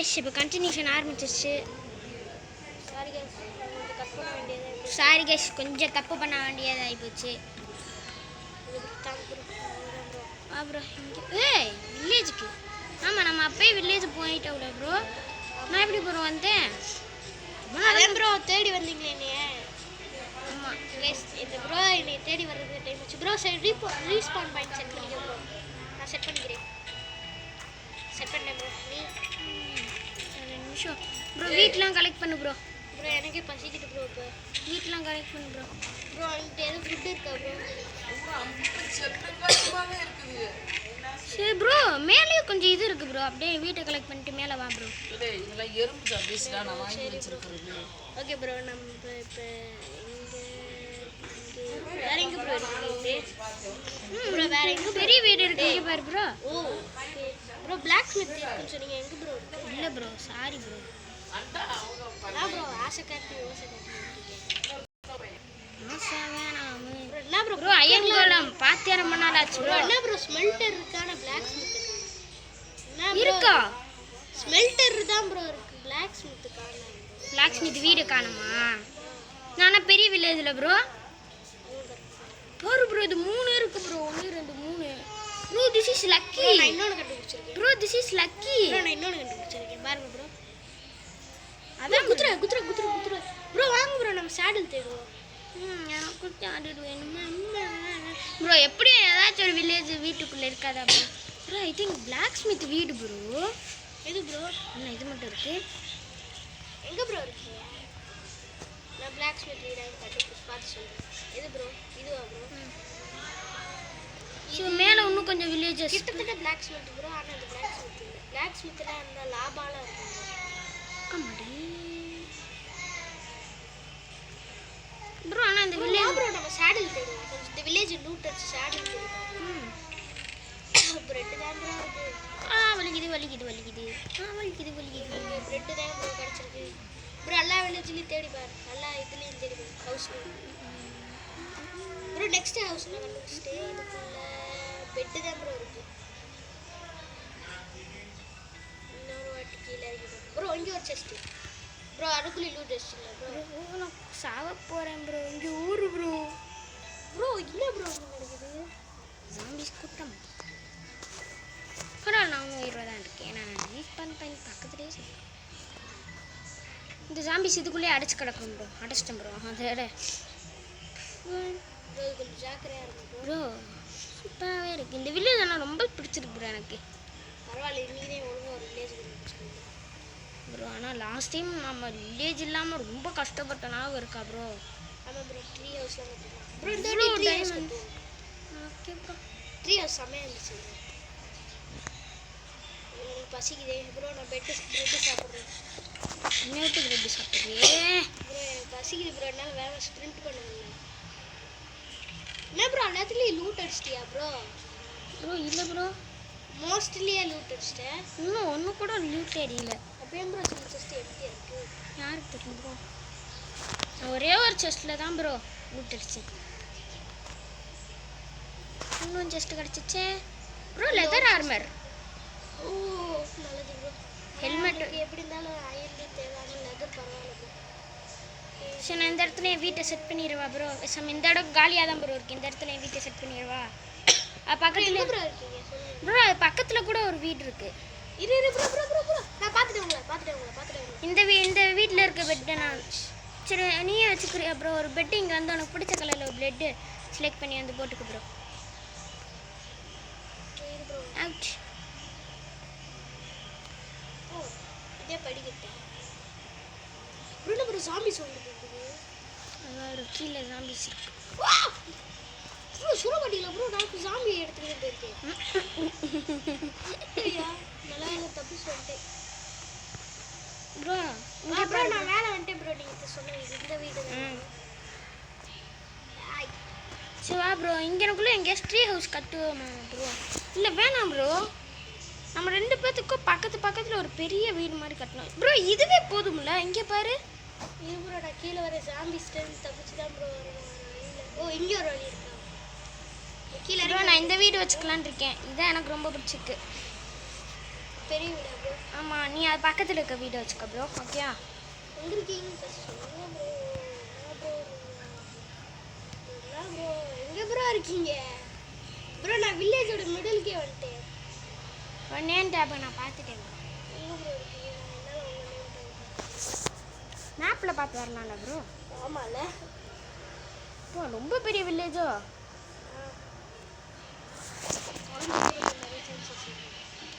Guys இப்போ continuation ஆரம்பிச்சிருச்சு. Sorry guys கொஞ்சம் தப்பு பண்ண வேண்டியதாகி போச்சு. ப்ரோ இங்கே வில்லேஜுக்கு ஆமாம் நம்ம அப்பயே வில்லேஜ் போயிட்டோம்ல ப்ரோ. நான் எப்படி ப்ரோ வந்தேன்? அதான் ப்ரோ தேடி வந்தீங்களே நீ. ஆமாம் இந்த ப்ரோ என்னை தேடி வர்றது டைம் வச்சு ப்ரோ சரி ரீஸ்பான் பாயிண்ட் செட் பண்ணிக்க ப்ரோ. நான் செட் பண்ணிக்கிறேன். செட் பண்ணேன் ப்ரோ. நீ 2 நிமிஷம் ப்ரோ. வீட்டெலாம் கலெக்ட் பண்ணு ப்ரோ. ப்ரோ எனக்கே பசிக்கிட்டு ப்ரோ. இப்போ வீட்டெலாம் கலெக்ட் பண்ணு ப்ரோ. ப்ரோ என்கிட்ட எதுவும் ஃபுட் இருக்கா ப்ரோ? சரி ப்ரோ மேலேயும் கொஞ்சம் இது இருக்குது ப்ரோ. அப்படியே வீட்டை கலெக்ட் பண்ணிட்டு மேலே வா ப்ரோ. இதெல்லாம் எறும்பு பேசிட்டா நான் வாங்கி வச்சிருக்கிறது. ஓகே ப்ரோ நம்ம இப்போ வேற எங்கே ப்ரோ இருக்கு? ப்ரோ வேற எங்கே பெரிய வீடு இருக்கு இங்கே பாரு ப்ரோ. ஓ ஓகே ப்ரோ. பிளாக் ஸ்மித் இருக்குன்னு சொன்னீங்க. எங்கே ப்ரோ இருக்கு? இல்லை ப்ரோ சாரி ப்ரோ. அதான் ப்ரோ ஆசை காட்டி யோசை காட்டி என்ன ப்ரோ ப்ரோ அயன் கோலம் பார்த்து ரொம்ப நாள் ஆச்சு ப்ரோ. என்ன ப்ரோ ஸ்மெல்டர் இருக்கான பிளாக் ஸ்மித் இருக்கா? ஸ்மெல்டர் தான் ப்ரோ இருக்கு. பிளாக் ஸ்மித் காணோம். பிளாக் ஸ்மித் வீடு காணுமா? நானா பெரிய வில்லேஜில் ப்ரோ. பாரு ப்ரோ இது 3 இருக்கு bro. 1 2 3 bro. This is lucky. நான் இன்னொன்று கண்டுபிடிச்சிருக்கேன் bro. This is lucky. Bro நான் இன்னொன்று கண்டுபிடிச்சிருக்கேன் பாருங்க ப்ரோ. அதான் குத்துற குத்துற குத்துற குத்துற ப்ரோ. வாங்க ப்ரோ நம்ம சேடில் தேடுவோம். எனக்கு சாடிடு வேணுமா ப்ரோ? எப்படி ஏதாச்சும் ஒரு வில்லேஜ் வீட்டுக்குள்ளே இருக்காதா bro? Bro I think blacksmith வீடு ப்ரோ. எது ப்ரோ? என்ன இது மட்டும் இருக்கு? எங்கே ப்ரோ இருக்கீங்க? நான் பிளாக் ஸ்மித் வீடு கண்டுபிடிச்சி பார்த்து சொல்கிறேன். எது ப்ரோ? இதுவா ப்ரோ? ஸோ மேலே இன்னும் கொஞ்சம் வில்லேஜஸ் கிட்டத்தட்ட பிளாக் ஸ்மித் ப்ரோ. ஆனால் அது பிளாக் ஸ்மித் இல்லை. பிளாக் ஸ்மித்லாம் இருந்தால் லாபாலாம் இருக்கும். ஆமாடி ப்ரோ. ஆனால் இந்த வில்லேஜ் ப்ரோ நம்ம சேடில் தேடுவோம். கொஞ்சம் இந்த வில்லேஜ் லூட் அடிச்சு சேடில் தேடுவோம். பிரெட்டு தான் ப்ரோ இருக்கு. வலிக்குது வலிக்குது வலிக்குது வலிக்குது வலிக்குது. பிரெட்டு தான் ப்ரோ கிடச்சிருக்கு ப்ரோ. எல்லா வில்லேஜ்லேயும் தேடி பாரு. எல்லா இதுலேயும் தேடி பாரு. ஹவுஸ்லேயும் ப்ரோ. நெக்ஸ்ட் ஹவுஸ் நான் கண்டுபிடிச்சிட்டு இதுக்குள்ள பெட்டு தான் ப்ரோ இருக்கு. இன்னொரு வாட்டி கீழே இருக்கு ப்ரோ. இங்கே ஒரு செஸ்ட் ப்ரோ. அதுக்குள்ளே லூட் அடிச்சிடல ப்ரோ. நான் சாவ போகிறேன் ப்ரோ. இங்கே ஊரு ப்ரோ. ப்ரோ இல்லை ப்ரோ நடக்குது. ஜாம்பிஸ் கூட்டம். பரவாயில்ல நான் 20 தான் இருக்கேன். நான் நீட் பண்ணி பக்கத்துலேயே சொல்லுவேன். இந்த ஜாம்பிஸ் இதுக்குள்ளேயே அடைச்சி கிடக்கும் ப்ரோ. அடைச்சிட்டேன் ப்ரோ. அதோட ப்ரோ கொஞ்சம் ஜாக்கிரதையாக இருக்கும் ப்ரோ. சூப்பராகவே இருக்குது இந்த வில்லேஜ். ஆனால் ரொம்ப பிடிச்சிருக்கு ப்ரோ எனக்கு. பரவாயில்ல இன்றைக்கி ஒழுங்காக ஒரு வில்லேஜ் ப்ரோ. ஆனால் லாஸ்ட் டைம் நம்ம வில்லேஜ் இல்லாமல் ரொம்ப கஷ்டப்பட்ட ஞாபகம் இருக்கா ப்ரோ? ஆமாம் ப்ரோ. ட்ரீ ஹவுஸ்லாம் கட்டுவோம் ப்ரோ. இந்த ப்ரோ ட்ரீ ஹவுஸ் டைமண்ட். கட்டுவோம். Okay bro. ட்ரீ ஹவுஸ் செம்மையாக இருந்துச்சு. எனக்கு பசிக்குதே ப்ரோ. நான் பிரெட்டு சாப்பிட்றேன். இன்னொரு பிரெட் சாப்பிட்றே ப்ரோ. எனக்கு பசிக்குது ப்ரோ. என்னால் வேலை ஸ்ப்ரிண்ட் பண்ண முடியல. என்ன ப்ரோ எல்லாத்துலேயும் லூட் அடிச்சிட்டியா ப்ரோ? ப்ரோ இல்லை ப்ரோ. மோஸ்ட்லியே லூட் அடிச்சிட்டேன். இன்னும் ஒன்று கூட லூட் அடியில. அப்படியே ப்ரோ சின்ன செஸ்ட் எப்படி இருக்குது? யாருக்கு தெரியும் ப்ரோ? நான் ஒரே ஒரு செஸ்ட்டில் தான் ப்ரோ லூட் அடிச்சேன். இன்னும் செஸ்ட் கிடச்சிச்சே ப்ரோ. Leather armour. ஓ நல்லது ப்ரோ. ஹெல்மெட் எப்படி இருந்தாலும் அயன் தேவையான லெதர் பரவாயில்ல ப்ரோ. சரி நான் இந்த இடத்துல என் வீட்டை செட் பண்ணிடுவா ப்ரோ. இந்த இடம் காலியாக தான் ப்ரோ இருக்குது. இந்த இடத்துல என் வீட்டை செட் பண்ணிடுவா. பக்கத்தில் ப்ரோ இருக்கீங்க சொல்லுங்கள் ப்ரோ. அது பக்கத்தில் கூட ஒரு வீடு இருக்குது. இரு ப்ரோ ப்ரோ ப்ரோ ப்ரோ. நான் பார்த்துட்டேன். இந்த வீட்டில் இருக்க பெட்டை நான் சரி நீயே வச்சுக்கிறியா ப்ரோ? ஒரு பெட்டு இங்கே வந்து உனக்கு பிடிச்ச கலரில் ஒரு பெட்டு செலக்ட் பண்ணி வந்து போட்டுக்கு ப்ரோ. அவுட். ஓ இதே படிக்கிட்டேன் ப்ரோ. ப்ரோ ஜாம்பிஸ் வந்து இருக்குது. அதாவது கீழே ஜாம்பிஸ் இருக்கு ப்ரோ. சுட மாட்டீங்களா ப்ரோ? நான் ஜாம்பி எடுத்துக்கிட்டு இருக்கேன். நல்லா தப்பு சொல்லிட்டேன் ப்ரோ. ப்ரோ நான் மேலே வந்துட்டேன் ப்ரோ. நீங்கள் சொன்னீங்க இந்த வீடு சரி வா ப்ரோ. இங்கே எனக்குள்ளே எங்கேயாச்சும் ட்ரீ ஹவுஸ் கட்டுவோமா ப்ரோ? இல்லை வேணாம் ப்ரோ. நம்ம 2 பேர்த்துக்கும் பக்கத்தில் ஒரு பெரிய வீடு மாதிரி கட்டணும் ப்ரோ. இதுவே போதும்ல? இங்கே பாரு. இது ப்ரோ நான் கீழே வர ஜாம்பிஸ்டேருந்து தப்பிச்சு தான் ப்ரோ வரணும். ஓ இங்கே ஒரு வழி இருக்கா கீழே ப்ரோ? நான் இந்த வீடு வச்சுக்கலான்னு இருக்கேன். இதான் எனக்கு ரொம்ப பிடிச்சிருக்கு. பெரிய வீடா ப்ரோ? ஆமாம், நீ அது பக்கத்தில் இருக்க வீடை வச்சுக்க ப்ரோ. ஓகே, எங்க இருக்கீங்க ஃபர்ஸ்ட் சொல்லுங்க ப்ரோ. என்ன ப்ரோ எங்க ப்ரோ இருக்கீங்க ப்ரோ? நான் வில்லேஜோட மிடில்கே வந்துட்டேன். ஒரு நேம் டேப்பை நான் பார்த்துட்டேன் ப்ரோ. எங்க ப்ரோ இருக்கீங்க? என்னால உங்க நேம் டைப். மேப்பில் பார்த்து வரலாம்ல ப்ரோ? ஆமால. ப்ரோ ரொம்ப பெரிய வில்லேஜோ?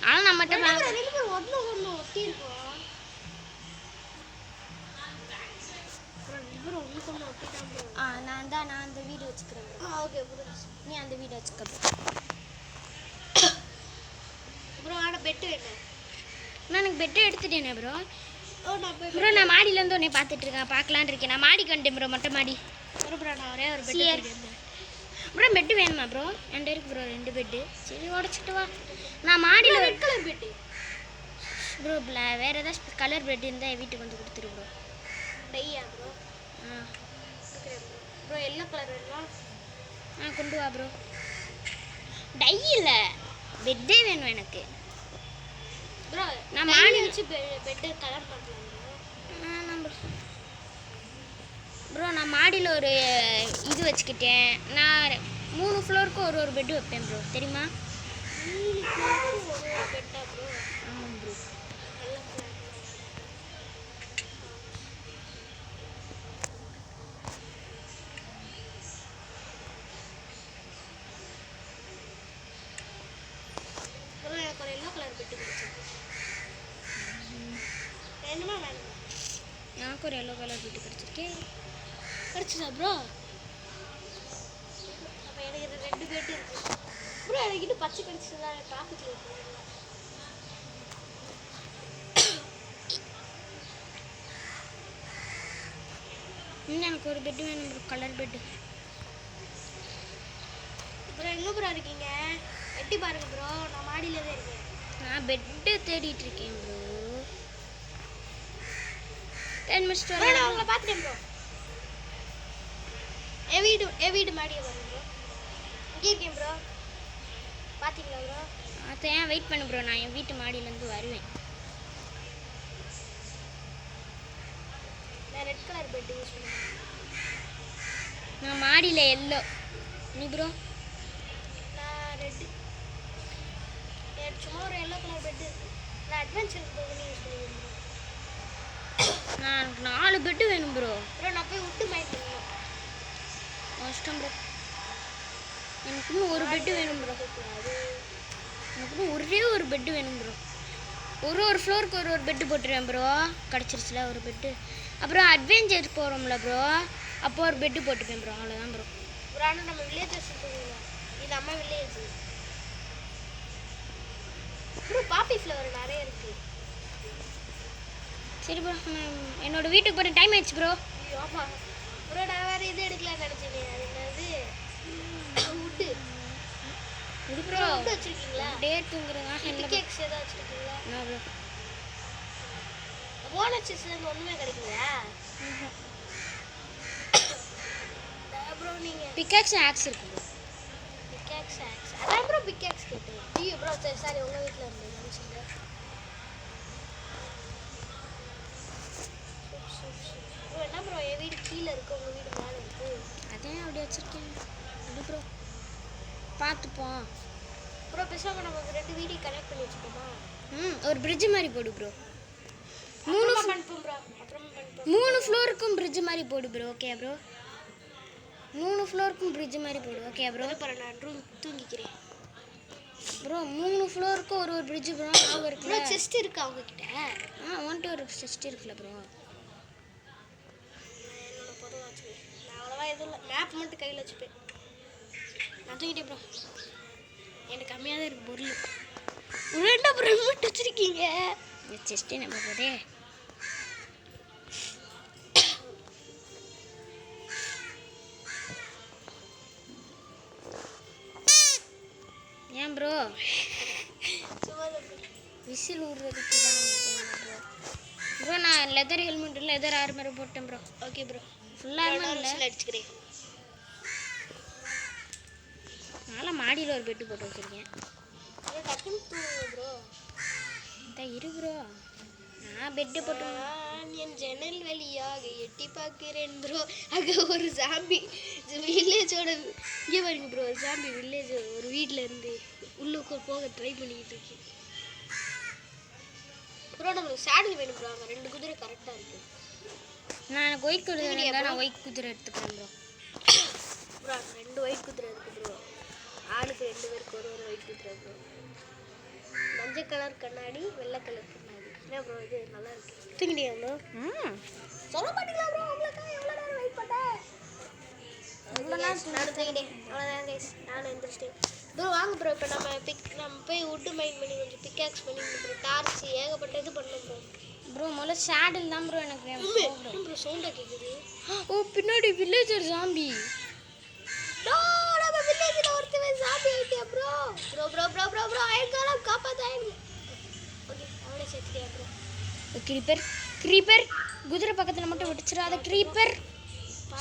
ஆனால் நம்மகிட்ட மேப் ரெண்டு பேரும் ஒண்ணு ஒட்டி இருக்கோம். ரெண்டு பேரும் ஒண்ணு ஒட்டிட்டான் ப்ரோ. நான் அந்த வீடு வச்சுக்கிறேன் ப்ரோ. Okay bro. நீ அந்த வீடு வச்சுக்க ப்ரோ. ப்ரோ ஆனா பெட் வேணும். நான் எனக்கு பெட்டு எடுத்துட்டேனே ப்ரோ. ஓ நான் போய் ப்ரோ நான் மாடியிலேருந்து உன்னை பார்த்துட்டு இருக்கேன், பார்க்கலான்னு இருக்கேன். நான் மாடிக்கு வந்துட்டேன் ப்ரோ, மொட்டை மாடி. ப்ரோ நான் ஒரே ஒரு Clear. பெட் ப்ரோ பெட்டு வேணுமா ப்ரோ? என்கிட்ட இருக்கு ப்ரோ 2 பெட்டு. சரி உடச்சிட்டு வா. நான் மாடியில் ரெட் கலர் பெட். ப்ரோ வேறு ஏதாச்சும் கலர் பெட் இருந்தால் என் வீட்டுக்கு வந்து கொடுத்துரு ப்ரோ. டையா ப்ரோ? ஆ ப்ரோ எல்லோ கலர் வேணுமா? கொண்டு வா ப்ரோ. டை இல்லை, பெட்டே வேணும் எனக்கு. ப்ரோ நான் நான் மாடி- வச்சு பெட் கலர் பண்ணலாம் ப்ரோ. ப்ரோ நான் மாடியில் ஒரு இது வச்சுக்கிட்டேன். நான் 3 ஃப்ளோருக்கு ஒரு பெட்டு வைப்பேன் ப்ரோ, தெரியுமா? ஒரு பெட்டா ப்ரோ? ஆமாம் ப்ரோ. நல்ல கலர். ப்ரோ எனக்கு ஒரு எல்லோ கலர் பெட் கிடைச்சிருக்கு. வேணுமா வேணுமா? எனக்கு ஒரு எல்லோ கலர் பெட்டு கிடச்சிருக்கேன். கிடைச்சதா ப்ரோ? அப்போ எனக்கு இது 2 பெட் இருக்கு ப்ரோ. எனக்கு இன்னும் பச்சை கிடைச்சதா டிராஃபிக்ல இருக்கு. இன்னும் எனக்கு ஒரு பெட்டு வேணும் ப்ரோ, கலர் பெட்டு. ப்ரோ எங்கே ப்ரோ இருக்கீங்க? எட்டி பாருங்க ப்ரோ, நான் மாடியில தான் இருக்கேன். நான் பெட்டு தேடிட்டு இருக்கேன் ப்ரோ. 10 மினிட்ஸ் ப்ரோ நான் உங்களை பார்த்துட்டேன் ப்ரோ. என் வீடு மாடியை பாருங்க ப்ரோ. இங்கே இருக்கேன் ப்ரோ. பார்த்தீங்களா ப்ரோ? அதை ஏன் வெயிட் பண்ணு ப்ரோ, நான் என் வீட்டு மாடியிலேருந்து வருவேன். நான் ரெட் கலர் பெட் யூஸ் பண்ணுவேன். நான் மாடியில் எல்லோ. நீ ப்ரோ? நான் ரெட்டு. எனக்கு சும்மா ஒரு எல்லோ கலர் பெட் இருக்கு. நான் அட்வென்ச்சருக்கு போகணும்னு யூஸ் பண்ணுவேன் ப்ரோ. நான் 4 பெட்டு வேணும் ப்ரோ. ப்ரோ நான் போய் விட்டு மைண்ட் பண்ணுவேன். கஷ்டம் ப்ரோ. எனக்கு இன்னும் ஒரு பெட்டு வேணும் ப்ரோ. எனக்கு இன்னும் ஒரே ஒரு பெட்டு வேணும் ப்ரோ. ஒரு ஃப்ளோருக்கு ஒரு பெட்டு போட்டுருவேன் ப்ரோ. கிடச்சிருச்சுல ஒரு பெட்டு. அப்புறம் அட்வென்ச்சர் போகிறோம்ல ப்ரோ, அப்போ ஒரு பெட்டு போட்டுப்பேன் ப்ரோ. அவ்வளோதான் ப்ரோ. ப்ரோ ஆனால் நம்ம வில்லேஜஸ் இருக்குங்களா? இது அம்மா வில்லேஜ் ப்ரோ. பாப்பி ஃப்ளவர் நிறைய இருக்கு. சரி ப்ரோ, நான் என்னோட வீட்டுக்கு போகிற டைம் ஆயிடுச்சு ப்ரோ. ஐயோ ஆமாம் ப்ரோ. நான் வேறு இது எடுக்கலாம்னு நினச்சேன். அது என்னது வுட்டு. இது ப்ரோ ப்ரோ வுட்டு வச்சுருக்கீங்களா? டே தூங்குறதா இல்லை ப்ரோ. கேக்ஸ் ஏதாவது வச்சுருக்கீங்களா? என்ன ப்ரோ? போனச்சஸ்லேருந்து ஒன்றுமே கிடைக்கலையா ப்ரோ? நீங்கள் பிக்காக்ஸ் ஆக்ஸ் இருக்கு ப்ரோ. பிக்காக்ஸ் ஆக்ஸ் அதான் ப்ரோ பிக்காக்ஸ் கேட்டேன். ஐயோ ப்ரோ சரி சாரி, உங்கள் வீட்டில் இருந்து நினச்சிங்க. ப்ரோ என்ன ப்ரோ என் வீடு கீழே இருக்குது, உங்கள் வீடு மேலே இருக்குது. அதே அப்படி வச்சுருக்கேன். அது ப்ரோ பார்த்துப்போம். ப்ரோ பேசாமல் நம்ம 2 வீடியோ கனெக்ட் பண்ணி வச்சுப்போமா? ஒரு பிரிட்ஜ் மாதிரி போடு ப்ரோ. அப்புறமா பண்ணிப்போம் ப்ரோ. அப்புறமா பண்ணிப்போம். 3 ஃப்ளோருக்கும் பிரிட்ஜ் மாதிரி போடு ப்ரோ. Okay bro? 3 ஃப்ளோருக்கும் பிரிட்ஜ் மாதிரி போடு. Okay bro? அப்புறம் நான் தூங்கிக்கிறேன் ப்ரோ 3 ஃப்ளோருக்கும் ஒரு பிரிட்ஜ் ப்ரோ. ஞாபகம் ப்ரோ. இருக்குல்ல? செஸ்ட் இருக்கா உங்ககிட்ட? வந்துட்டு ஒரு செஸ்ட் இருக்குல்ல ப்ரோ. என்னோட பொருள் வச்சுப்பேன். நான் அவ்வளோவா எதுவும் இல்லை, மேப் மட்டும் கையில் வச்சுப்பேன். நான் தூங்கிட்டேன் ப்ரோ. எனக்கு கம்மியாக தான் இருக்குது பொருள். ஒரு 2 பொருள் மட்டும் வச்சுருக்கீங்க. இந்த செஸ்ட்டே நம்ம போதே. ஏன் ப்ரோ சும்மா தான் bro. விசில் ஊடுறதுக்கு தான் ப்ரோ. ப்ரோ நான் லெதர் ஹெல்மெட் லெதர் ஆர்மர் போட்டேன் ப்ரோ. Okay bro. ஃபுல்லாக நான் ஆர்மர் இல்லை. விசில் அடிச்சுக்கிறேன். அதனால் மாடியில் ஒரு பெட்டு போட்டு வச்சுருக்கேன். டக்குன்னு தூங்குங்க ப்ரோ. இரு ப்ரோ, நான் பெட்டு போட்டு நான் என் ஜன்னல் வழியாக எட்டி பார்க்கிறேன் ப்ரோ. அங்கே ஒரு சாம்பி வில்லேஜோட இங்கே பாருங்க ப்ரோ, ஒரு சாம்பி வில்லேஜ் ஒரு வீட்டில் இருந்து உள்ளுக்கு போக ட்ரை பண்ணிக்கிட்டு இருக்கு ப்ரோ. நம்மளுக்கு சேடல் வேணும் ப்ரோ. அங்கே 2 குதிரை கரெக்டாக இருக்கு நான் எனக்கு ஒயிட் குதிரை இருந்தால் நான் ஒயிட் குதிரை எடுத்துக்கிறேன் ப்ரோ. ப்ரோ 2 ஒயிட் குதிரை இருக்கு ப்ரோ. ஆளுக்கு 2 பேருக்கு ஒரு ஒயிட் குதிரை ப்ரோ. மஞ்சள் கலர் கண்ணாடி, வெள்ளை கலர் கண்ணாடி. என்ன ப்ரோ இது நல்லா இருக்கு. தூங்கிட்டியா ப்ரோ? சொல்ல மாட்டீங்களா ப்ரோ? உங்களுக்கு எவ்வளோ நேரம் வெயிட் பண்ணேன்? நானும் தூங்கிட்டேன். அவ்வளோதான் கைஸ், நானும் எந்திரிச்சிட்டேன் ப்ரோ. வாங்க ப்ரோ, இப்போ நம்ம போய் வுட்டு மைண்ட் பண்ணி கொஞ்சம் பிக்காக்ஸ் பண்ணி ப்ரோ, டார்ச் ஏகப்பட்ட இது பண்ணணும் ப்ரோ. ப்ரோ முதல்ல ஷேடில் தான் ப்ரோ எனக்கு வேணும். ப்ரோ சவுண்டாக கேட்குது. ஓ பின்னாடி வில்லேஜர் ஜாம்பி. ப்ரோ நம்ம வில்லேஜில் ஒருத்தவன் சாம்பி ஆகிட்டியா bro? Bro bro bro bro bro எங்காலும் காப்பாற்றாயிருங்க. ஓகே அவனே சேர்த்துட்டியா ப்ரோ? க்ரீப்பர் க்ரீப்பர் குதிரை பக்கத்தில் மட்டும் விட்டுச்சிடாத. க்ரீப்பர்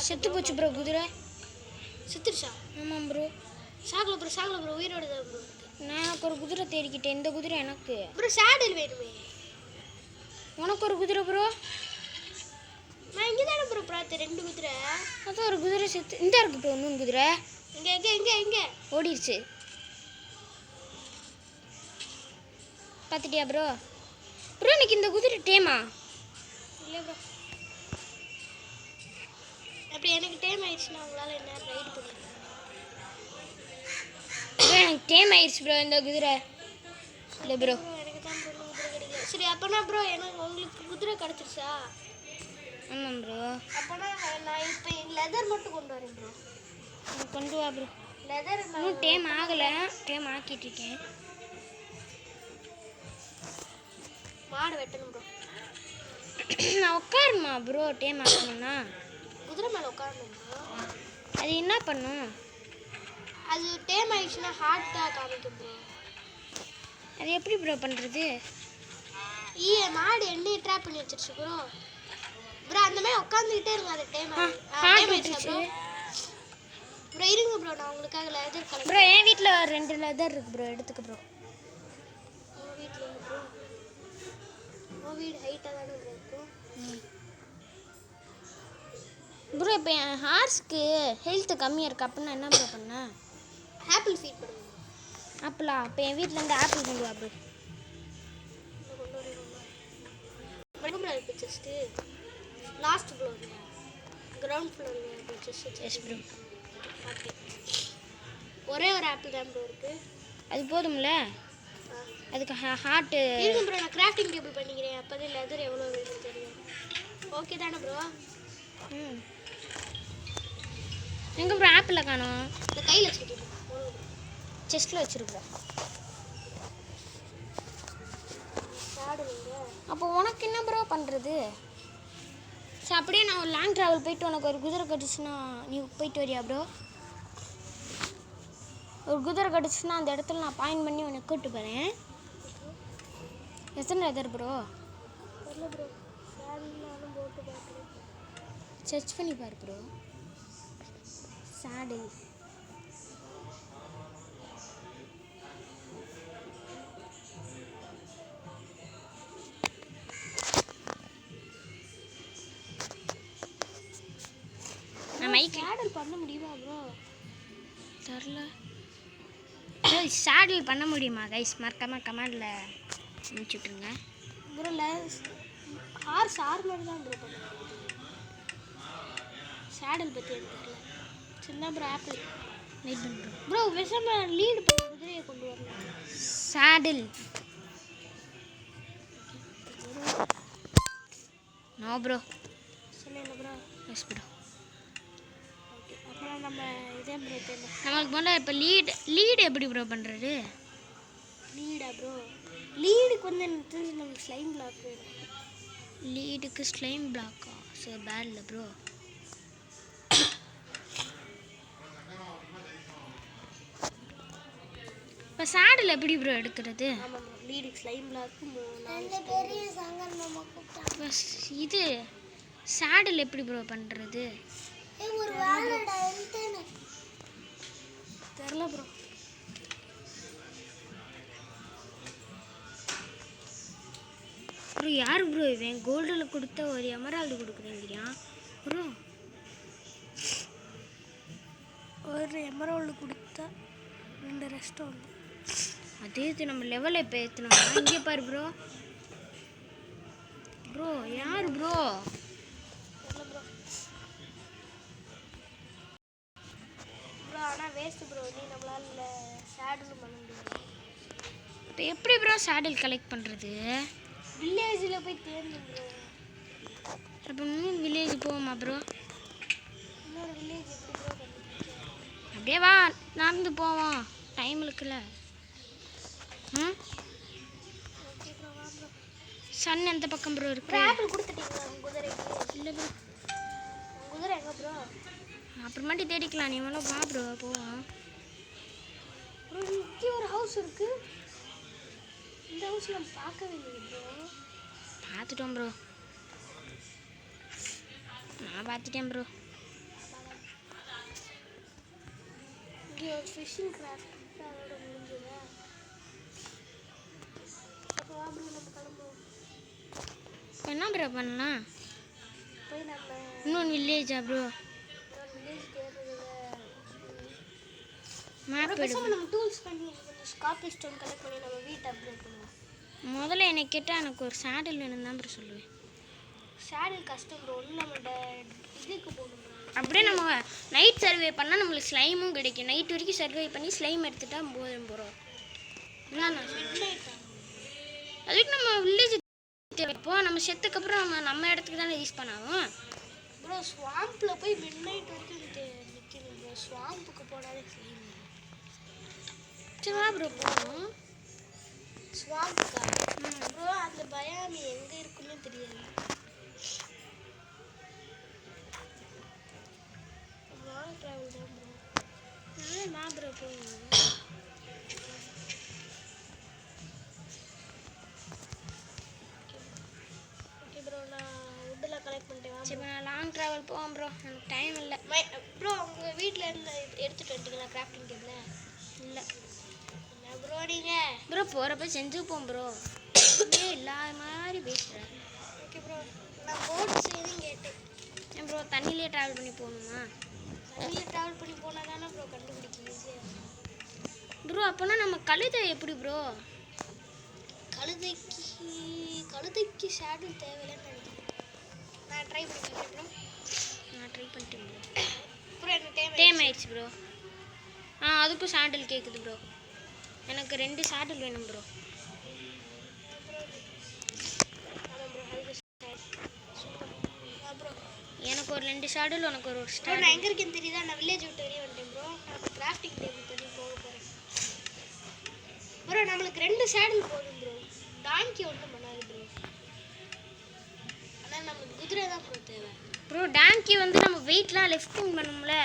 செத்து போச்சு ப்ரோ குதிரை. செத்துருச்சா? ஆமாம் ப்ரோ. சாகல ப்ரோ உயிரோட தான் ப்ரோ. நான் எனக்கு ஒரு குதிரை தேடிக்கிட்டேன். இந்த குதிரை எனக்கு. ப்ரோ சேடல் வேணுமே. உனக்கு ஒரு குதிரை ப்ரோ? நான் இங்கே தானே ப்ரோ பார்த்தேன் 2 குதிரை. அதான் ஒரு குதிரை செத்து இந்த இருக்கு ப்ரோ. இன்னொன்று குதிரை எங்கே எங்கே எங்கே எங்கே ஓடிடுச்சு. பார்த்துட்டியா ப்ரோ? ப்ரோ எனக்கு இந்த குதிரை டேமா இல்லை ப்ரோ. அப்படி எனக்கு டைம் ஆயிடுச்சுன்னா உங்களால் என்ன ரைடு பண்ணுங்க ப்ரோ. எனக்கு டேம் ஆயிடுச்சு ப்ரோ இந்த குதிரை. இல்லை ப்ரோ எனக்கு தான் ப்ரோ குதிரை கிடைக்கல. சரி அப்போனா ப்ரோ எனக்கு உங்களுக்கு குதிரை கிடச்சிருச்சா? ஆமாம் ப்ரோ. அப்போனா நான் இப்போ லெதர் மட்டும் கொண்டு வரேன் ப்ரோ. கொண்டு வா ப்ரோ. லெதர் இன்னும் டேம் ஆகலை. டேம் ஆக்கிட்டு இருக்கேன். மாடு வெட்டணும் ப்ரோ. நான் உட்காருமா ப்ரோ. டேம் ஆகணும்னா குதிரை மேலே உட்காரணும் ப்ரோ. அது என்ன பண்ணும்? அது டேம் ஆயிடுச்சுன்னா ஹார்ட்டாக காமிக்கும் ப்ரோ. அது எப்படி ப்ரோ பண்ணுறது? மாடு எண்ணெயை ட்ராப் பண்ணி வச்சிருச்சு ப்ரோ. ப்ரோ அந்த மாதிரி உட்காந்துக்கிட்டே இருங்க. அது டைம் ஹார்ட் விட்டுருச்சு ப்ரோ. இருங்க ப்ரோ, நான் உங்களுக்காக லெதர் கலர். ப்ரோ என் வீட்டில் 2 லெதர் இருக்கு ப்ரோ. எடுத்துக்க ப்ரோ. உங்கள் வீட்டில் ப்ரோ? உங்கள் வீடு ஹைட்டாக தானே ப்ரோ இருக்கும்? ப்ரோ இப்போ என் ஹார்ஸ்க்கு ஹெல்த்து கம்மியாக இருக்குது. அப்படின்னா என்ன ப்ரோ பண்ண? ஆப்பிள் ஃபீட் பண்ணுங்க. ஆப்பிளா? இப்போ என் வீட்டிலேருந்து ஆப்பிள் கொண்டு வா ப்ரோ. கொண்டு வரேன் ப்ரோ. இப்போ just last floor ground floor just. Yes bro. Okay ஒரே ஒரு ஆப்பிள் தான் ப்ரோ இருக்குது. அது போதும்ல? அதுக்கு ஹார்ட்டு இருங்க ப்ரோ, நான் கிராஃப்டிங் டேபிள் பண்ணிக்கிறேன். அப்போதே லெதர் எவ்வளோ வேணும்னு தெரியும். ஓகே தானே ப்ரோ? எங்கே ப்ரோ ஆப்பிளை காணோம்? இந்த கையில் வச்சுக்கிட்டேன். செஸ்ட்டில் வச்சுருக்குறேன். சாடுவீங்க. அப்போ உனக்கு என்ன ப்ரோ பண்ணுறது? சரி அப்படியே நான் ஒரு லாங் ட்ராவல் போயிட்டு உனக்கு ஒரு குதிரை கட்டுச்சுன்னா நீ போயிட்டு வரியா ப்ரோ? ஒரு குதிரை கட்டுச்சுன்னா அந்த இடத்துல நான் பாயிண்ட் பண்ணி உனக்கு கூப்பிட்டு போகிறேன். எத்தனை லெதர் ப்ரோ? தெரியல ப்ரோ. சாடில் போட்டு பார்க்குறேன். சர்ச் பண்ணி பாரு ப்ரோ. சாடில் சேடல் பண்ண முடியுமா ப்ரோ? தெரில. சேடல் பண்ண முடியுமா கைஸ்? மறக்காமல் கமெண்டில் அனுப்பிச்சி விட்ருங்க ப்ரோ. ஹார்ஸ் ஆர்மர் தான் ப்ரோ பண்ண சேடல் பற்றி எனக்கு தெரியல. சின்ன ப்ரோ ஆப்பிள் வெயிட் பண்ணுறோம் ப்ரோ. விஷமா லீடு பண்ண குதிரையை கொண்டு வரலாம். Saddle no bro. சொன்னேன் ப்ரோ. Yes bro. ஓகே அப்புறம் நம்ம இதே ப்ரோ தெரியல. நம்மளுக்கு முதல்ல இப்போ லீடு எப்படி ப்ரோ பண்ணுறது? லீடா ப்ரோ? லீடுக்கு வந்து எனக்கு தெரிஞ்சு நமக்கு ஸ்லைம் பிளாக் வேணும். லீடுக்கு ஸ்லைம் பிளாக்கா? ஸோ பேடில் ப்ரோ. இப்போ சேடல் எப்படி ப்ரோ எடுக்கிறது? ஆமாம் ப்ரோ. லீடுக்கு ஸ்லைம் பிளாக்கு 4 பெரிய சங்கர் மாமா கூப்பிட்டாங்க. இது சேடல் எப்படி ப்ரோ பண்ணுறது? ஒரு வாழடா என்தேனே தெரியல ப்ரோ. ப்ரோ யார் ப்ரோ இவன் கோல்டில் கொடுத்த ஒரு எமரால்டு கொடுக்குறேங்கிறான் ப்ரோ. ஒரு எமரால்டு கொடுத்தா 2 ரெஸ்டாரண்ட். அதே இது நம்ம லெவலை இப்போ ஏற்றினோம்னா இங்கே பாரு ப்ரோ. ப்ரோ யார் ப்ரோ? ப்ரோ ஆனால் வேஸ்ட் ப்ரோ, நீ நம்மளால சேடில் பண்ண முடியாது. இப்போ எப்படி ப்ரோ சேடில் கலெக்ட் பண்ணுறது? வில்லேஜில் போய் தேர்ந்து ப்ரோ. அப்போ இன்னும் வில்லேஜ் போவோமா ப்ரோ? இன்னொரு வில்லேஜ் எப்படி ப்ரோ கண்டுபிடிச்சேன்? அப்படியே வா நடந்து போவோம், டைம் இருக்குல்ல. ம் ஓகே ப்ரோ, வா ப்ரோ. சன் எந்த பக்கம் ப்ரோ இருக்கு? ஆப்பிள் கொடுத்துட்டீங்களா உங்கள் குதிரைக்கு? இல்லை ப்ரோ, உங்கள் குதிரை எங்கே ப்ரோ? அப்புறமாட்டி தேடிக்கலாம். நீ வேணா வா ப்ரோ போவோம். ப்ரோ இங்கே ஒரு ஹவுஸ் இருக்கு. இந்த ஹவுஸ் நம்ம பார்க்கவே இல்லையே ப்ரோ. பார்த்துட்டோம் ப்ரோ, நான் பார்த்துட்டேன் ப்ரோ. இங்கே ஒரு ஃபிஷிங் கிராஃப்ட் அதோட முடிஞ்சதா? அப்போ வா ப்ரோ நம்ம கிளம்புவோம். இப்போ என்ன ப்ரோ பண்ணலாம்? போய் நம்ம இன்னொன்று வில்லேஜா ப்ரோ? வில்லேஜ் தேடுறதுல மேப் எடு. பேசாமல் நம்ம டூல்ஸ் பண்ணி கொஞ்சம் காப்பி ஸ்டோன் கலெக்ட் பண்ணி நம்ம வீட்டை அப்கிரேட் பண்ணுவோம். முதல்ல என்னை கேட்டால் எனக்கு ஒரு சேடல் வேணும் தான் ப்ரோ சொல்லுவேன். சேடில் கஷ்டம் ப்ரோ, ஒன்றும் நம்ம இதுக்கு போகணும் ப்ரோ. அப்படியே நம்ம நைட் சர்வே பண்ணால் நம்மளுக்கு ஸ்லைமும் கிடைக்கும். நைட் வரைக்கும் சர்வே பண்ணி ஸ்லைம் எடுத்துட்டா போதும் ப்ரோ. நான் அதுக்கு நம்ம வில்லேஜ் இப்போ நம்ம செத்துக்கப்புறம் நம்ம இடத்துக்கு தானே யூஸ் பண்ணாலும் ப்ரோ. ஸ்வாம்பில் போய் மிட் நைட் வரைக்கும் நிற்கணும் ப்ரோ. ஸ்வாம்புக்கு போனாலே ஸ்லைம் வரும். சரி வா ப்ரோ போகணும். ஸ்வாம்புக்கா ப்ரோ? அந்த பயாமி எங்கே இருக்குன்னு தெரியாது. லாங் ட்ராவல் தான் ப்ரோ. வா ப்ரோ போகணும். ஓகே ப்ரோ, நான் வுட்டெல்லாம் கலெக்ட் பண்ணிட்டேன். சரி நான் லாங் ட்ராவல் போவோம் ப்ரோ, எனக்கு டைம் இல்லை. ப்ரோ உங்கள் வீட்டில் இருந்து எடுத்துகிட்டு வந்துட்டீங்களா கிராஃப்டிங் டேபிள்? இல்லை என்ன ப்ரோ நீங்கள்? ப்ரோ போகிறப்ப செஞ்சுப்போம் ப்ரோ. இல்லாத மாதிரி பேசுகிறேன். ஓகே ப்ரோ, நான் போட் செய்யணும் கேட்டேன். ஏன் ப்ரோ தண்ணியிலே ட்ராவல் பண்ணி போகணுமா? தண்ணியில் ட்ராவல் பண்ணி போனால் தானே ப்ரோ கண்டுபிடிக்க ஈஸியாக. ப்ரோ அப்போனா நம்ம கழுதை எப்படி ப்ரோ? கழுதைக்கு ஷேடில் தேவையில்லைன்னு நினைக்கிறேன். நான் ட்ரை பண்ணி பார்க்குறேன் ப்ரோ. நான் ட்ரை பண்ணிட்டேன் ப்ரோ. ப்ரோ எனக்கு டைம் ஆயிடுச்சு ப்ரோ. அதுக்கும் சாண்டில் கேட்குது ப்ரோ. எனக்கு 2 சாண்டில் வேணும் ப்ரோ. எனக்கு ஒரு 2 ஷாடில், உனக்கு ஒரு ப்ரோ ஸ்டார். நான் எங்கே இருக்கேன்னு தெரியுதா? நான் வில்லேஜ் விட்டு வெளியே வந்துட்டேன் ப்ரோ. நான் கிராஃப்டிங் டேபிள் பண்ணி போக போகிறேன் ப்ரோ. நம்மளுக்கு 2 ஷேடில் போதும் ப்ரோ. டான்கி ஒன்றும் பண்ணாது ப்ரோ. ஆனால் நம்மளுக்கு குதிரை தான் ப்ரோ தேவை. ப்ரோ டாங்கி வந்து நம்ம வெயிட்லாம் லெஃப்டிங் பண்ணோம்ல.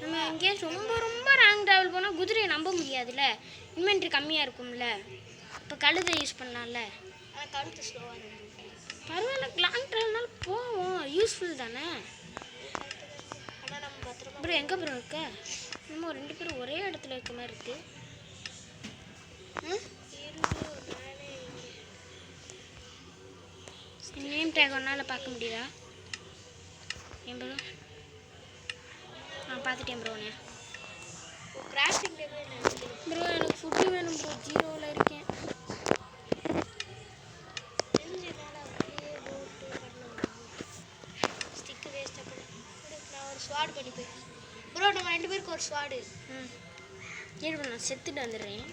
நம்ம எங்கேயா ரொம்ப ரொம்ப லாங் ட்ராவல் போனால் குதிரையை நம்ப முடியாதுல்ல, இன்வென்ட்ரி கம்மியாக இருக்கும்ல. இப்போ கழுதை யூஸ் பண்ணலாம்ல. ஆனால் கழுத்து ஸ்லோவாக இருக்கும். பரவாயில்ல, லாங் ட்ராவல்னால போவோம், யூஸ்ஃபுல் தானே. ஆனால் நம்ம பத்திரமா ப்ரோ எங்கே ப்ரோ இருக்க? நம்ம 2 பேரும் ஒரே இடத்துல இருக்க மாதிரி இருக்கு. நேம் டேக் ஒன்றால் பார்க்க முடியுதா? ஏன் ப்ரோ? பார்த்துட்டேன் ப்ரோ. நான் கிராஃப்டிங் டேபிள் என்ன ப்ரோ எனக்கு ஃபுட்டு வேணும் ப்ரோ, 0ல் இருக்கேன். தெரிஞ்சதுனால அப்படியே போட்டு பண்ணலாம். ஸ்டிக்கு வேஸ்ட்டாக பண்ண நான் ஒரு ஸ்வாட் பண்ணிப்பேன் ப்ரோ. நம்ம 2 பேருக்கு ஒரு ஸ்வாடு. ஏன் ப்ரோ நான் செத்துட்டு வந்துடுறேன்.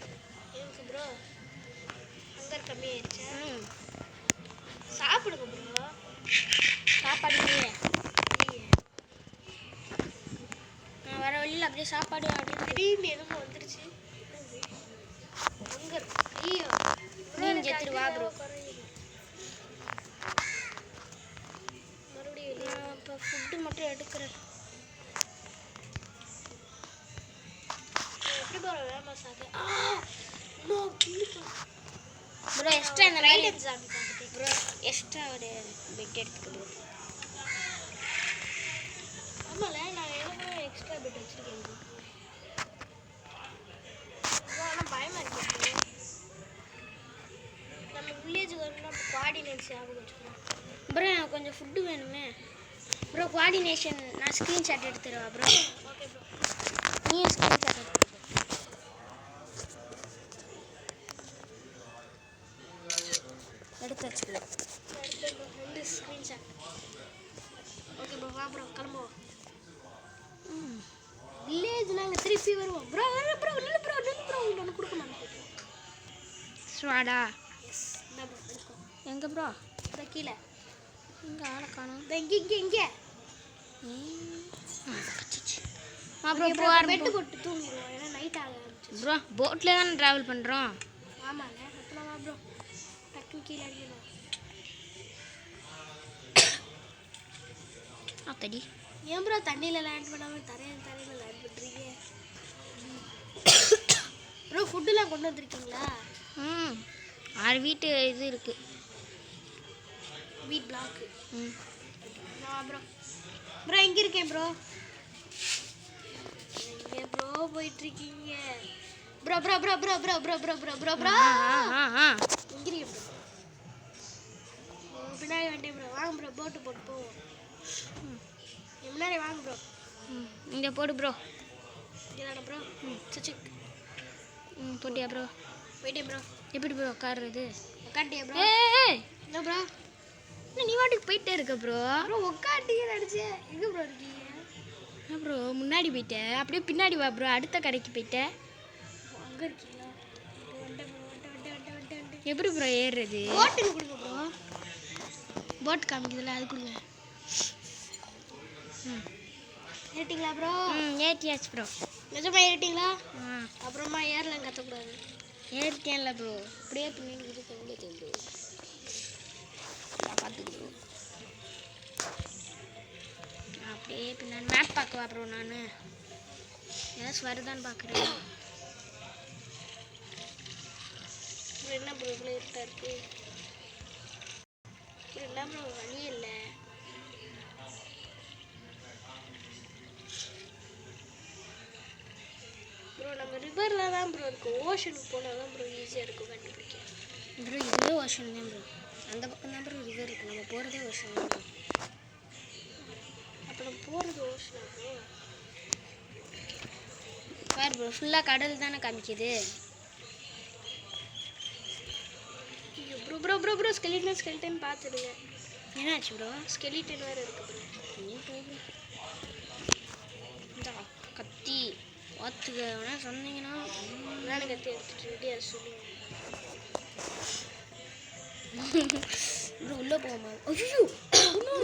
எனக்கு ப்ரோ ஹங்கர் கம்மியாயிடுச்சா? சாப்பிடுங்க ப்ரோ. சாப்பாடு இல்லையே. நான் வர வழியில் அப்படியே சாப்பாடு அப்படின்னு திடீர்னு எதுவும் வந்துருச்சு. ஹங்கர் ஐயோ நீ செத்துட்டு வா ப்ரோ. மறுபடியும் நான் இப்போ ஃபுட்டு மட்டும் எடுக்கிறேன். எப்படி ப்ரோ வேமா சாப்பிட்டு இன்னும் ப்ரோ எக்ஸ்ட்ரா இந்த மாதிரி சாமி பார்த்துட்டேன் ப்ரோ. எக்ஸ்ட்ரா ஒரு பெட் எடுத்துக்க ப்ரோ. ஆமாம்ல நான் எவ்வளோ எக்ஸ்ட்ரா பெட் வச்சுருக்கேன் ப்ரோ. ஆனால் பயமாக இருக்கு. நம்ம வில்லேஜுக்கு வரணும்னா கோஆர்டினேட்ஸ் ஞாபகம் வச்சுக்கணும். ப்ரோ எனக்கு கொஞ்சம் ஃபுட்டு வேணுமே ப்ரோ. கோஆர்டினேஷன் நான் ஸ்க்ரீன்ஷாட் எடுத்துருவா ப்ரோ. Okay bro. நீயும் ஸ்க்ரீன்ஷாட் எடுத்து வச்சுக்கலாம். அடுத்து ப்ரோ 2 ஸ்க்ரீன்ஷாட். ஓகே ப்ரோ வா ப்ரோ கிளம்புவோம். வில்லேஜ் நாங்கள் திருப்பி வருவோம் ப்ரோ. ப்ரோ நில்லு ப்ரோ ஒன்று கொடுக்க மாட்டேன். ஸ்வாடா எஸ் என்ன ப்ரோ இருக்கும் எங்கே ப்ரோ? இந்த கீழே இங்கே ஆளை காணும். இந்த இங்கே அப்புறம் பெட்டு போட்டு தூங்கிடுவோம். ஏன்னா நைட் ஆக ஆரம்பிச்சு. ப்ரோ போட்டில் தானே ட்ராவல் பண்ணுறோம். ஆமாங்க அப்புறம் வா ப்ரோ டக்குன்னு கீழே அடிக்கணும். அப்படி ஏன் ப்ரோ தண்ணியில் லேண்ட் பண்ணாமல் தரையில் லேண்ட் பண்ணுறீங்க ப்ரோ? ஃபுட்டுலாம் கொண்டு வந்திருக்கீங்களா? 6 வீட்டு இது இருக்குது. வீட் பிளாக்கு. நான் ப்ரோ எங்கே இருக்கேன் ப்ரோ? எங்கே ப்ரோ போயிட்டுருக்கீங்க? ப்ரோ எங்கே இருக்கேன் ப்ரோ? பின்னாடி வந்துட்டேன் ப்ரோ. வாங்க ப்ரோ போட்டு போவோம். முன்னாடி வாங்க ப்ரோ. இங்கே போடு ப்ரோ. இதான ப்ரோ? சச்சி போட்டியா ப்ரோ? போயிட்டேன் ப்ரோ. எப்படி ப்ரோ உட்காருறது? உட்காட்டியா ப்ரோ? என்ன ப்ரோ? நீ வாட்டுக்கு போயிட்டே இருக்க ப்ரோ. ப்ரோ உட்காட்டியே நடிச்சேன். எங்கே ப்ரோ இருக்கீங்க? ப்ரோ முன்னாடி போயிட்டேன், அப்படியே பின்னாடி வா ப்ரோ. அடுத்த கடைக்கு போயிட்டேன். அங்கே இருக்கீங்களா? வந்துட்டேன். எப்படி ப்ரோ ஏறுறது? போட்டுன்னு கொடுங்க ப்ரோ. போட் காமிக்குதுல்ல அது கொடுங்க. ஏறிட்டீங்களா ப்ரோ? ஏற்றியாச்சு ப்ரோ. நிஜமா ஏறிட்டீங்களா? அப்புறமா ஏறலாம் கற்றக்கூடாது. ஏறிட்டேன்ல ப்ரோ. அப்படியே பின்னாடி இருக்கு ப்ரோ. பார்த்துக்கு ப்ரோ. அப்படியே பின்னாடி மேப் பார்க்கவா ப்ரோ? நான் ஏதாச்சும் வருதான்னு பார்க்குறேன். என்ன ப்ரோ இவ்வளோ இருட்டா இருக்கு? என்ன ப்ரோ வழியே இல்லை. ப்ரோ நம்ம ரிவரில் தான் ப்ரோ இருக்கும். ஓஷனுக்கு போனால் தான் ப்ரோ ஈஸியாக இருக்கும் கண்டுபிடிக்க. ப்ரோ இதுவே ஓஷன் தான் ப்ரோ. அந்த பக்கம் தான் ப்ரோ ரிவர் இருக்குது. நம்ம போகிறதே ஓஷன் தான் ப்ரோ. அப்போ நம்ம போகிறது ஓஷனா ப்ரோ? பாரு ப்ரோ ஃபுல்லாக கடல் தானே காமிக்குது. ப்ரோ ஸ்கெலிட்டன் பார்த்துடுங்க. என்னாச்சு ப்ரோ? ஸ்கெலிட்டன் வேறு இருக்குது ப்ரோ. இந்த கத்தி பார்த்துக்க வேணா சொன்னீங்கன்னா நானும் கத்தி எடுத்துட்டு ரெடியா சொல்லுங்க ப்ரோ. உள்ளே போகாம ஐயோ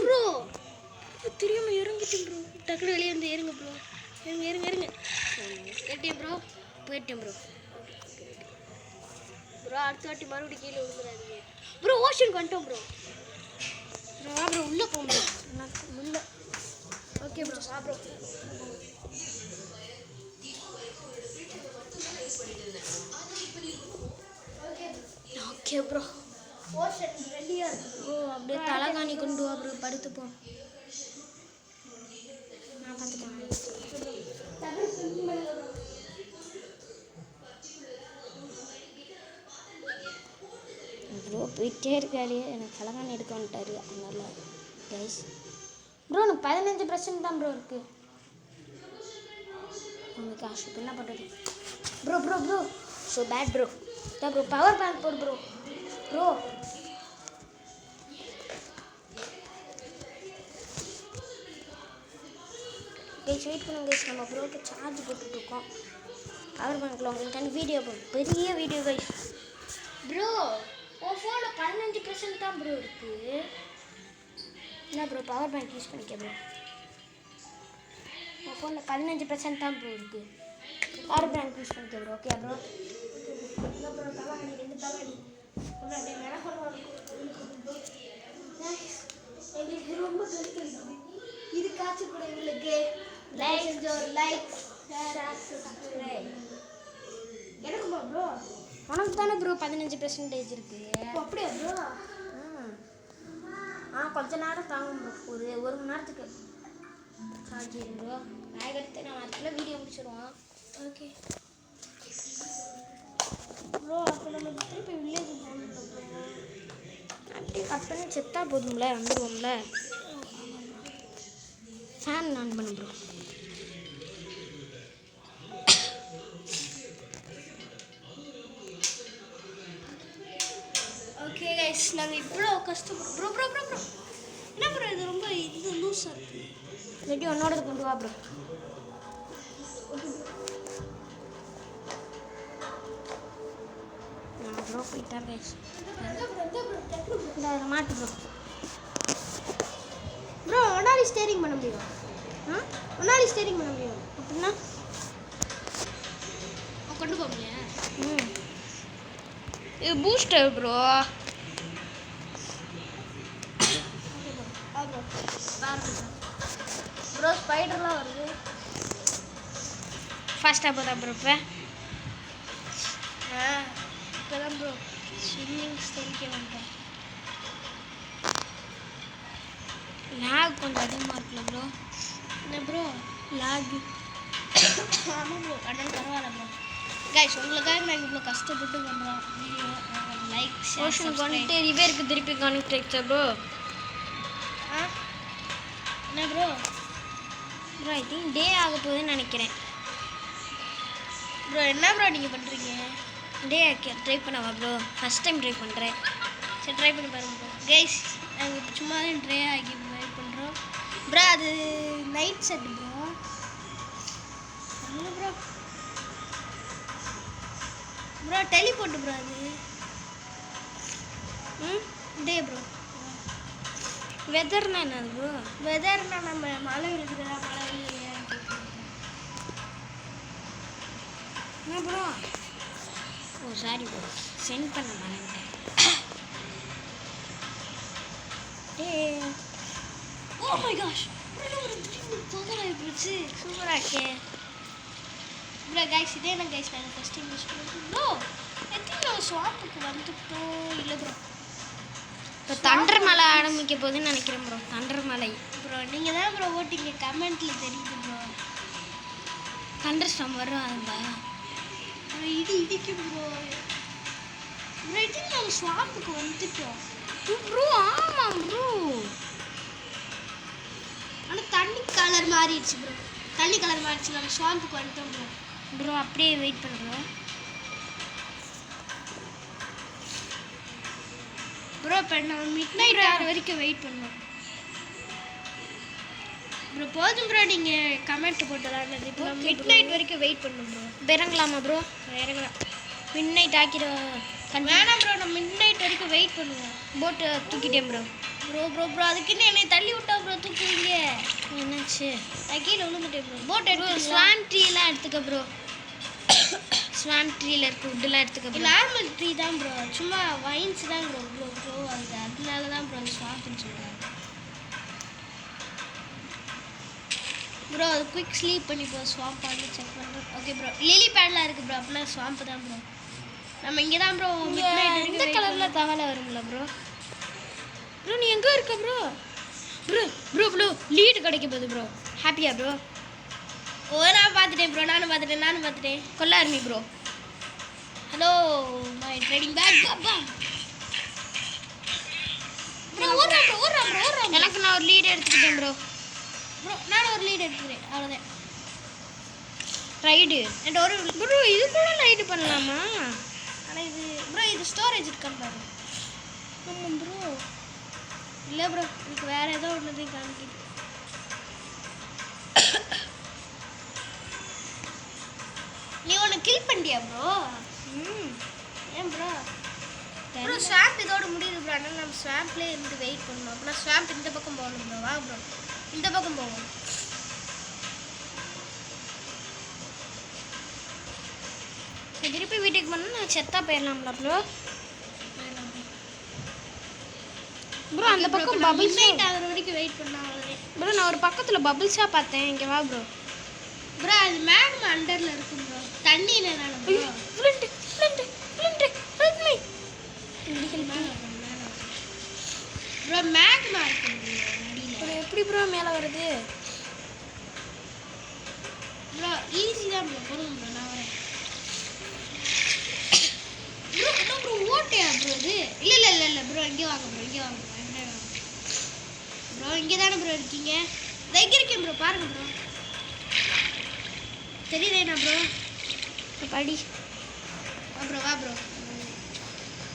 ப்ரோ தெரியாம இறங்கிட்டேன் ப்ரோ. டக்குனு வெளியே வந்து ஏறுங்க ப்ரோ. ஏறுங்க ஏறிட்டேன் ப்ரோ. போயிட்டேன் ப்ரோ. ப்ரோ அடுத்த வாட்டி மறுபடியும் கீழே விழுந்துடாதீங்க ப்ரோ. ஓஷனுக்கு வந்துட்டோம் ப்ரோ. வா ப்ரோ உள்ளே போக ப்ரோ. முன்ன ஓகே ப்ரோ வா ப்ரோ. Okay bro. ஓஷன் ரெடியாக இருக்கு ப்ரோ. அப்படியே தலைகாணி கொண்டு வா ப்ரோ. படுத்துப்போம். நான் பார்த்துக்கேன் ப்ரோ. போயிட்டே இருக்காரு. எனக்கு தலைகாணி எடுக்க வந்துட்டாரு. அதனால கைஸ் ப்ரோ எனக்கு 15% தான் ப்ரோ இருக்குது. உங்களுக்கு காசு இப்போ என்ன பண்ணுறது bro? So bad bro. Bro power bank போடு ப்ரோ. கைஸ் வெயிட் பண்ணுங்க கைஸ். நம்ம ப்ரோக்கு சார்ஜ் போட்டுட்ருக்கோம். பவர் பேங்க்கில் உங்களுக்கான வீடியோ பெரிய வீடியோ கைஸ். ப்ரோ உன் ஃபோனில் 15% தான் ப்ரோ இருக்குது. என்ன ப்ரோ பவர் பேங்க் யூஸ் பண்ணிக்க ப்ரோ. உன் ஃபோனில் 15% தான் ப்ரோ இருக்குது. பவர் பேங்க் யூஸ் பண்ணிக்க ப்ரோ. Okay bro? ப்ரோ தலைவலி 2 தலைவலி எங்களுக்கு ரொம்ப கழிக்கிறது. இது காய்ச்சி கூட எங்களுக்கு லைக் சப்ஸ்கிரைப் எனக்குமா ப்ரோ? உனக்கு தானே ப்ரோ 15% இருக்குது. அப்படியா ப்ரோ? கொஞ்ச நேரம் தாங்கும் ப்ரோ. ஒரு மணி நேரத்துக்கு சார்ஜ் ப்ரோ. பேக் எடுத்து நம்ம அதுக்குள்ளே வீடியோ முடிச்சிடுவோம். Okay bro. அப்போ நம்ம திருப்பி வில்லேஜ் போகணும் ப்ரோ. எல்லாத்தையும் கட் பண்ணி செத்தா போதும்ல, வந்துடுவோம்ல. ஃபேன் ஆன் பண்ணு ப்ரோ. ஓகே கைஸ், நாங்கள் இவ்வளோ கஷ்டப்படுறோம். ப்ரோ ப்ரோ ப்ரோ ப்ரோ என்ன ப்ரோ இது ரொம்ப இது லூஸாக இருக்குது. இல்லாட்டி உன்னோட கொண்டு வா ப்ரோ. ப்ரோ போயிட்டார் கைஸ். இந்த அதில் மாட்டு ப்ரோ. ப்ரோ ஒன்னாலி ஸ்டேரிங் பண்ண முடியும். ஒன்னாலி ஸ்டேரிங் பண்ண முடியும் அப்படின்னா கொண்டு போக முடியல. இது பூஸ்டர் ப்ரோ. ப்ரோ ஸ்பைடர்லாம் வருது. ஃபாஸ்ட்டாக போதா ப்ரோ இப்போ? இப்போதான் ப்ரோ ஸ்விம்மிங் ஸ்டைலுக்கே வந்துட்டேன். லேக் கொஞ்சம் அதிகமாக இருக்குல்ல ப்ரோ? என்ன ப்ரோ லேக். ஆமாம் ப்ரோ, அதனால பரவாயில்ல ப்ரோ. கைஸ் உங்களுக்காக நாங்கள் இவ்வளோ கஷ்டப்பட்டு பண்ணுறோம். வீடியோ லைக் ஓஷனுக்கு வந்துட்டு ரிவேருக்கு திருப்பி கனெக்ட் ஆகிடுச்சா ப்ரோ? என்ன ப்ரோ? ப்ரோ ஐ திங்க் டே ஆக போகுதுன்னு நினைக்கிறேன். ப்ரோ என்ன ப்ரோ நீங்கள் பண்ணுறீங்க? டே ட்ரை பண்ணவா ப்ரோ? ஃபஸ்ட் டைம் ட்ரை பண்ணுறேன். சரி ட்ரை பண்ணி பாருங்க ப்ரோ. கைஸ் நாங்கள் இப்போ சும்மா தான் ட்ரை ஆகி வெயிட் பண்ணுறோம். ப்ரோ அது நைட் செட் ப்ரோ. இல்லை ப்ரோ ப்ரோ டெலிபோர்ட் ப்ரோ அது. டே ப்ரோ. வெதர்னா என்னது ப்ரோ? வெதர்னா நம்ம மழை இருக்குதா மழை இல்லையா? என்ன ப்ரோ? ஓ சாரி ப்ரோ, சென்ட் பண்ண மறந்துட்டேன். டே ஓ மை காஷ் ப்ரோ ஒரு பவர் ஆகி போச்சு. சூப்பராக இருக்கே ப்ரோ கைஸ் இதே நான் கைஸ் நாங்கள் ஃபஸ்ட் டைம் யூஸ் பண்ணுறோம். ப்ரோ எத்தனை நம்ம ஷாப்புக்கு வந்துட்டோம். இல்லை ப்ரோ இப்போ தண்டர் மலை ஆரம்பிக்க போகுதுன்னு நினைக்கிறேன் ப்ரோ. தண்டர் மலை ப்ரோ நீங்கள் தான் ப்ரோ ஓட்டிங்க, கமெண்ட்டில் தெரியுது ப்ரோ. தண்டர் ஸ்டாம் வரும் அதுபா. ப்ரோ இடி இடிக்கும் ப்ரோ. ப்ரோ இது நாங்கள் ஷாப்புக்கு வந்துட்டோம். ப்ரோ ஆமாம் ப்ரோ. ஆனால் தண்ணி கலர் மாறிடுச்சு ப்ரோ. தண்ணி கலர் மாறிடுச்சு, நம்ம ஷாம்புக்கு வந்துட்டோம் ப்ரோ. ப்ரோ அப்படியே வெயிட் பண்ணுறோம் ப்ரோ. இப்போ நம்ம மிட் நைட் ஆகிற வரைக்கும் வெயிட் பண்ணோம் ப்ரோ. போதும் ப்ரோ, நீங்கள் கமெண்ட் போட்டுதான். இப்போ மிட் நைட் வரைக்கும் வெயிட் பண்ணணும் ப்ரோ. இறங்கலாமா ப்ரோ? இறங்கலாம். மிட் நைட் ஆக்கிற வேணாம் ப்ரோ, நம்ம மிட் நைட் வரைக்கும் வெயிட் பண்ணுவோம். போட்டு தூக்கிட்டேன் ப்ரோ. ப்ரோ ப்ரோ ப்ரோ அதுக்குன்னு என்னை தள்ளி விட்டா ப்ரோ தூக்குவீங்க. என்னாச்சு? நான் கீழே விழுந்துட்டேன் ப்ரோ. போட் எடுத்து ஸ்வாம் ட்ரீலாம் எடுத்துக்க ப்ரோ. ஸ்வாம் ட்ரீல இருக்க வுட்டெல்லாம் எடுத்துக்க ப்ரோ. நார்மல் ட்ரீ தான் ப்ரோ, சும்மா வைன்ஸ் தான் ப்ரோ. ப்ரோ ப்ரோ அது அதனால தான் ப்ரோ ஸ்வாப்னு சொல்லுவாங்க ப்ரோ. அது குயிக் ஸ்லீப் பண்ணி ப்ரோ ஸ்வாம்ப் பண்ணி செக் பண்ணுறோம். ஓகே ப்ரோ, லிலி பேட்லாம் இருக்குது ப்ரோ. அப்படின்னா ஸ்வாம்ப் தான் ப்ரோ. நம்ம இங்கே தான் ப்ரோ இந்த கலரில் தவளை வரும்ல ப்ரோ? ப்ரோ நீ எங்கே இருக்க bro? Bro bro bro lead கிடைக்க போகுது ப்ரோ. ஹாப்பியா ப்ரோ? ஓ நான் பார்த்துட்டேன் ப்ரோ. நானும் பார்த்துட்டேன். கொல்லாருமி bro. Hello my trading bag bro. ஓடுறான். எனக்கு நான் ஒரு லீடு எடுத்துக்கிட்டேன் ப்ரோ. ப்ரோ நானும் ஒரு லீட் எடுத்துக்கிறேன், அவ்வளோதான். ரைடு என்கிட்ட ஒரு ப்ரோ. இது கூட ரைடு பண்ணலாமா? ஆனால் இது ப்ரோ இது ஸ்டோரேஜ் இருக்கான்னு பாரு. ஆமாம் ப்ரோ. இல்லை ப்ரோ, இதுக்கு வேறு ஏதோ ஒன்று காமிக்கிது. நீ ஒன்று கில் பண்ணிட்டியா ப்ரோ? ஏன் ப்ரோ? ப்ரோ ஸ்வாம்ப் இதோட முடியுது ப்ரோ. அதனால நம்ம ஸ்வாம்ப்லேயே இருந்து வெயிட் பண்ணணும். அப்படின்னா ஸ்வாம்ப் இந்த பக்கம் போகணும் ப்ரோ. வா ப்ரோ, இந்த பக்கம் போகும். திருப்பி வீட்டுக்கு போனால் நான் செத்தா போயிடலாம்ல ப்ரோ? ப்ரோ அந்த பக்கம் பபிள்ஸ் நைட் ஆகிற வரைக்கும் வெயிட் பண்ணா அவ்வளோதான் ப்ரோ. நான் ஒரு பக்கத்தில் பபிள்ஸாக பார்த்தேன். இங்கே வா ப்ரோ. ப்ரோ அது மேக்மா அண்டரில் இருக்கும் ப்ரோ. தண்ணியில் தானே bro. Flint help me. Bro magma இருக்கும் ப்ரோ ப்ரோ எப்படி ப்ரோ மேலே வருது? ப்ரோ ஈஸி தான் ப்ரோ. போதும் ப்ரோ, நான் வரேன். ப்ரோ என்ன ப்ரோ ஓட்டையா ப்ரோ இது இல்லை ப்ரோ இங்கே வாங்க ப்ரோ ப்ரோ இங்கே தானே ப்ரோ இருக்கீங்க இதை இங்கே இருக்கேன் ப்ரோ பாருங்க ப்ரோ தெரியுதேண்ணா ப்ரோ படி ப்ரோ வா ப்ரோ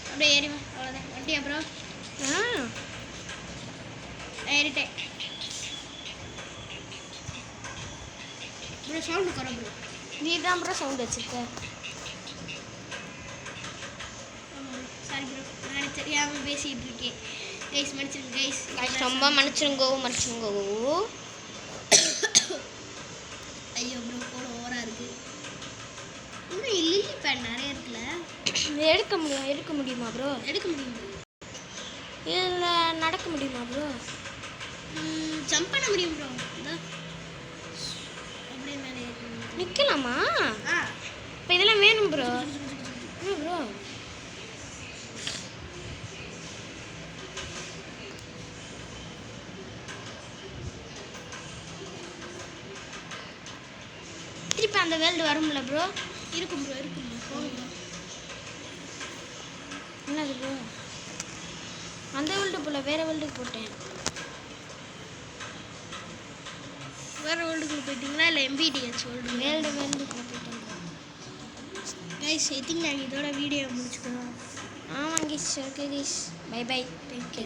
அப்படியே ஏறி வா அவ்வளோதான் வண்டியா ப்ரோ ஏறிட்டேன் ப்ரோ சவுண்டு குறை ப்ரோ நீ தான் ப்ரோ சவுண்ட் வச்சிருக்க. சாரி ப்ரோ நான் தெரியாமல் பேசிகிட்டு இருக்கேன் கைஸ் மன்னிச்சிருங்க கைஸ் ரொம்ப மன்னிச்சிருங்கோ. ஐயோ ப்ரோ போட ஓவராக இருக்குது இன்னும் லில்லி பேட் நிறைய இருக்குல்ல எடுக்க முடியுமா ப்ரோ? எடுக்க முடியும் ப்ரோ இதில் நடக்க முடியுமா ப்ரோ? ஜம்ப் பண்ண முடியும் ப்ரோ அப்படியே மேலே நிற்கலாமா? ஆ இப்போ இதெல்லாம் வேணும் ப்ரோ. ப்ரோ திருப்பி அந்த வேல்டு வரும்ல ப்ரோ? இருக்கும் ப்ரோ போகும் ப்ரோ என்னது ப்ரோ? அந்த வேல்டு போல வேறு வேல்டுக்கு போட்டேன். வேறு வேர்ல்டுக்குள்ள போயிட்டீங்களா இல்லை எம்பிடிஎஸ் வேர்ல்டு வேல்டுக்குள்ள போயிட்டேன் ப்ரோ. கைஸ் ஐ திங்க் நாங்கள் இதோட வீடியோ முடிச்சுக்கலாம். ஆமாம் guys. Okay guys, bye bye, take care.